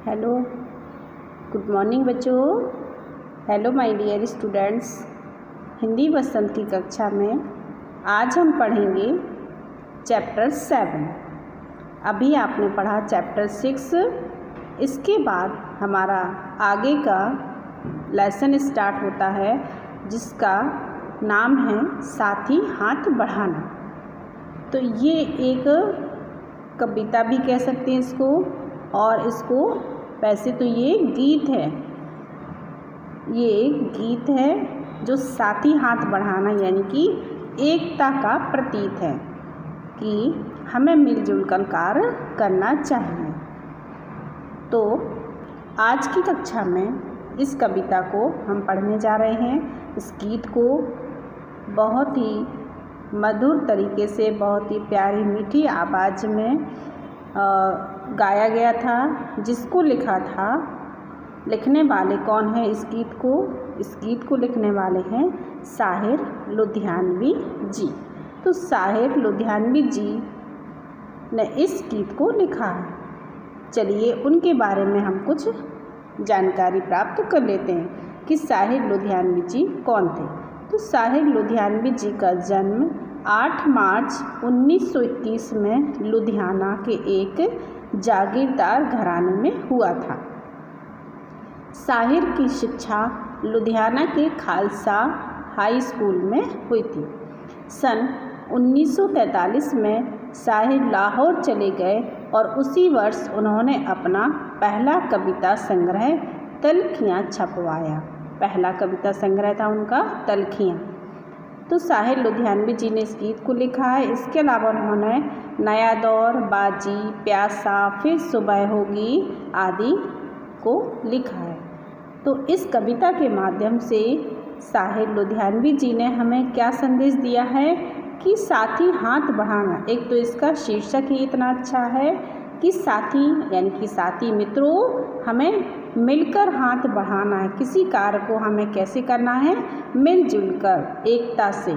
Hello, good morning बच्चों। Hello my dear students. Hindi Vasant की कक्षा में आज हम पढ़ेंगे चैप्टर 7। अभी आपने पढ़ा चैप्टर 6। इसके बाद हमारा आगे का लेसन स्टार्ट होता है जिसका नाम है साथी हाथ बढ़ाना। तो ये एक कविता भी कह सकते हैं इसको, और इसको वैसे तो ये गीत है। ये एक गीत है जो साथी हाथ बढ़ाना यानी कि एकता का प्रतीक है कि हमें मिलजुल कर कार्य करना चाहिए। तो आज की कक्षा में इस कविता को हम पढ़ने जा रहे हैं। इस गीत को बहुत ही मधुर तरीके से, बहुत ही प्यारी मीठी आवाज़ में गाया गया था। जिसको लिखा था, लिखने वाले कौन है इस गीत को? इस गीत को लिखने वाले हैं साहिर लुधियानवी जी। तो साहिर लुधियानवी जी ने इस गीत को लिखा है। चलिए उनके बारे में हम कुछ जानकारी प्राप्त कर लेते हैं कि साहिर लुधियानवी जी कौन थे। तो साहिर लुधियानवी जी का जन्म 8 मार्च 1921 में लुधियाना के एक जागीरदार घराने में हुआ था। साहिर की शिक्षा लुधियाना के खालसा हाई स्कूल में हुई थी। सन 1943 में साहिर लाहौर चले गए और उसी वर्ष उन्होंने अपना पहला कविता संग्रह तलखियाँ छपवाया। पहला कविता संग्रह था उनका तलखियाँ। तो साहिर लुधियानवी जी ने इस गीत को लिखा है। इसके अलावा उन्होंने नया दौर, बाजी, प्यासा, फिर सुबह होगी आदि को लिखा है। तो इस कविता के माध्यम से साहिर लुधियानवी जी ने हमें क्या संदेश दिया है कि साथी हाथ बढ़ाना। एक तो इसका शीर्षक ही इतना अच्छा है कि साथी यानी कि साथी मित्रों, हमें मिलकर हाथ बढ़ाना है। किसी कार्य को हमें कैसे करना है? मिलजुल कर, एकता से।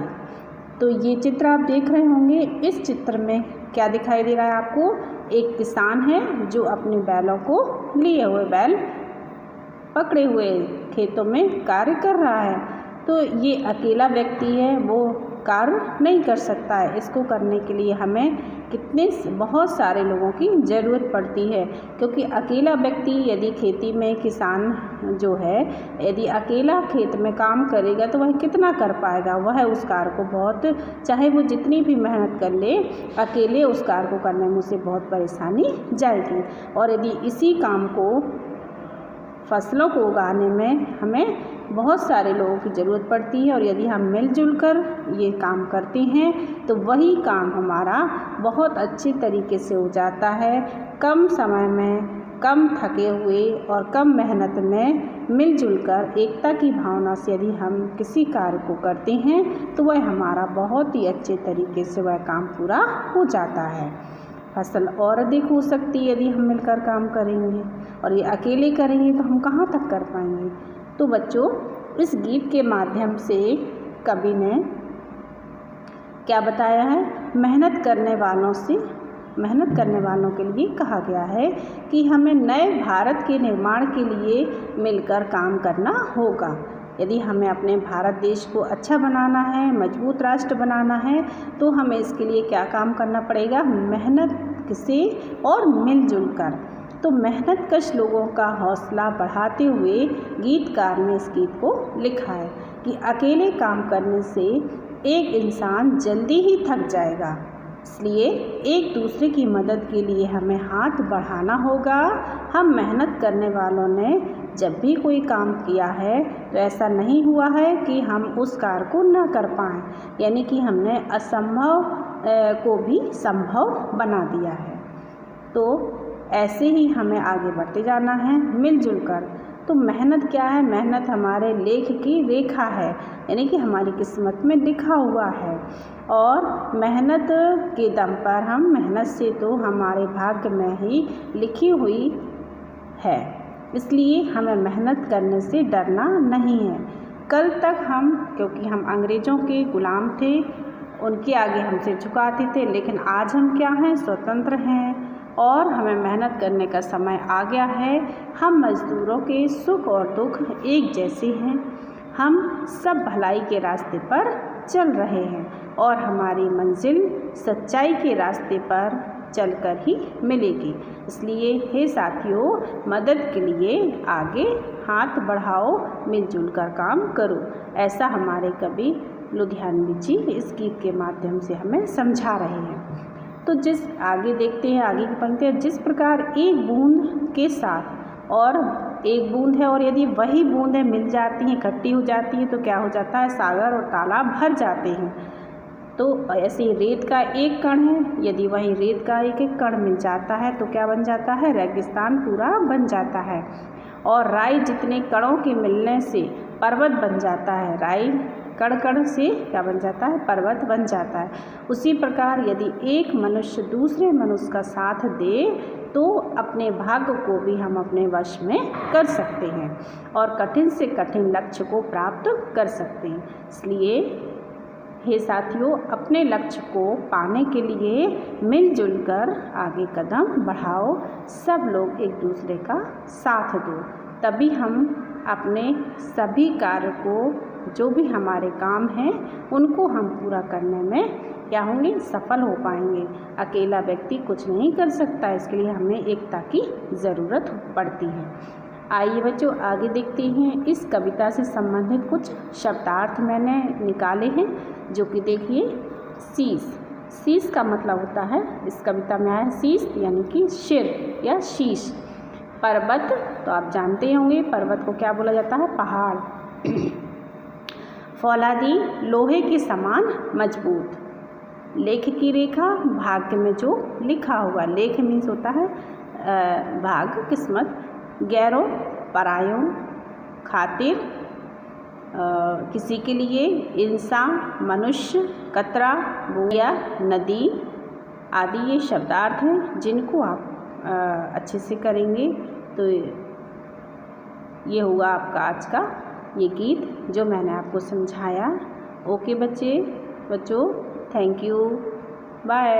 तो ये चित्र आप देख रहे होंगे। इस चित्र में क्या दिखाई दे रहा है आपको? एक किसान है जो अपने बैलों को लिए हुए, बैल पकड़े हुए खेतों में कार्य कर रहा है। तो ये अकेला व्यक्ति है, वो कार्य नहीं कर सकता है। इसको करने के लिए हमें बहुत सारे लोगों की ज़रूरत पड़ती है, क्योंकि अकेला व्यक्ति यदि खेती में, किसान जो है यदि अकेला खेत में काम करेगा तो वह कितना कर पाएगा? वह उस कार्य को बहुत, चाहे वो जितनी भी मेहनत कर ले, अकेले उस कार्य को करने में उसे बहुत परेशानी जाएगी। और यदि इसी काम को, फसलों को उगाने में हमें बहुत सारे लोगों की ज़रूरत पड़ती है, और यदि हम मिलजुल कर ये काम करते हैं तो वही काम हमारा बहुत अच्छे तरीके से हो जाता है। कम समय में, कम थके हुए और कम मेहनत में मिलजुल कर एकता की भावना से यदि हम किसी कार्य को करते हैं तो वह हमारा बहुत ही अच्छे तरीके से वह काम पूरा हो जाता है। फसल और अधिक हो सकती है यदि हम मिलकर काम करेंगे, और ये अकेले करेंगे तो हम कहाँ तक कर पाएंगे। तो बच्चों, इस गीत के माध्यम से कवि ने क्या बताया है? मेहनत करने वालों के लिए कहा गया है कि हमें नए भारत के निर्माण के लिए मिलकर काम करना होगा। यदि हमें अपने भारत देश को अच्छा बनाना है, मजबूत राष्ट्र बनाना है, तो हमें इसके लिए क्या काम करना पड़ेगा? मेहनत से और मिलजुल कर। तो मेहनतकश लोगों का हौसला बढ़ाते हुए गीतकार ने इस गीत को लिखा है कि अकेले काम करने से एक इंसान जल्दी ही थक जाएगा, इसलिए एक दूसरे की मदद के लिए हमें हाथ बढ़ाना होगा। हम मेहनत करने वालों ने जब भी कोई काम किया है तो ऐसा नहीं हुआ है कि हम उस कार्य को न कर पाएँ, यानी कि हमने असंभव को भी संभव बना दिया है। तो ऐसे ही हमें आगे बढ़ते जाना है मिलजुल कर। तो मेहनत क्या है? मेहनत हमारे लेख की रेखा है, यानी कि हमारी किस्मत में लिखा हुआ है, और मेहनत के दम पर हम, मेहनत से तो हमारे भाग्य में ही लिखी हुई है, इसलिए हमें मेहनत करने से डरना नहीं है। कल तक हम, क्योंकि हम अंग्रेज़ों के गुलाम थे, उनके आगे हम सिर झुकाते थे, लेकिन आज हम क्या हैं? स्वतंत्र हैं। और हमें मेहनत करने का समय आ गया है। हम मज़दूरों के सुख और दुख एक जैसे हैं। हम सब भलाई के रास्ते पर चल रहे हैं और हमारी मंजिल सच्चाई के रास्ते पर चलकर ही मिलेगी। इसलिए हे साथियों, मदद के लिए आगे हाथ बढ़ाओ, मिलजुल कर काम करो। ऐसा हमारे कवि लुधियानवी जी इस गीत के माध्यम से हमें समझा रहे हैं। तो आगे देखते हैं, आगे की पंक्तियाँ। जिस प्रकार एक बूंद के साथ और एक बूंद है और यदि वही बूंदें मिल जाती हैं, इकट्ठी हो जाती हैं, तो क्या हो जाता है, सागर और तालाब भर जाते हैं। तो ऐसे रेत का एक कण है, यदि वही रेत का एक एक कण मिल जाता है तो क्या बन जाता है, रेगिस्तान पूरा बन जाता है। और राई जितने कणों के मिलने से पर्वत बन जाता है, राई कण कण से क्या बन जाता है, पर्वत बन जाता है। उसी प्रकार यदि एक मनुष्य दूसरे मनुष्य का साथ दे तो अपने भाग्य को भी हम अपने वश में कर सकते हैं और कठिन से कठिन लक्ष्य को प्राप्त कर सकते हैं। इसलिए हे साथियों, अपने लक्ष्य को पाने के लिए मिलजुल कर आगे कदम बढ़ाओ। सब लोग एक दूसरे का साथ दो, तभी हम अपने सभी कार्य को, जो भी हमारे काम हैं, उनको हम पूरा करने में क्या होंगे, सफल हो पाएंगे। अकेला व्यक्ति कुछ नहीं कर सकता, इसके लिए हमें एकता की ज़रूरत पड़ती है। आइए बच्चों, आगे देखते हैं। इस कविता से संबंधित कुछ शब्दार्थ मैंने निकाले हैं, जो कि देखिए, शीश। शीश का मतलब होता है, इस कविता में आया शीश यानी कि सिर या शीश। पर्वत, तो आप जानते होंगे पर्वत को क्या बोला जाता है, पहाड़। फौलादी, लोहे के समान मजबूत। लेख की रेखा, भाग्य में जो लिखा होगा। लेख मीन्स होता है भाग्य, किस्मत। गैरों, परायों। खातिर, किसी के लिए। इंसान, मनुष्य। कतरा, बूंद, नदी आदि ये शब्दार्थ हैं जिनको आप अच्छे से करेंगे तो ये हुआ आपका आज का ये गीत जो मैंने आपको समझाया। ओके बच्चों, थैंक यू, बाय।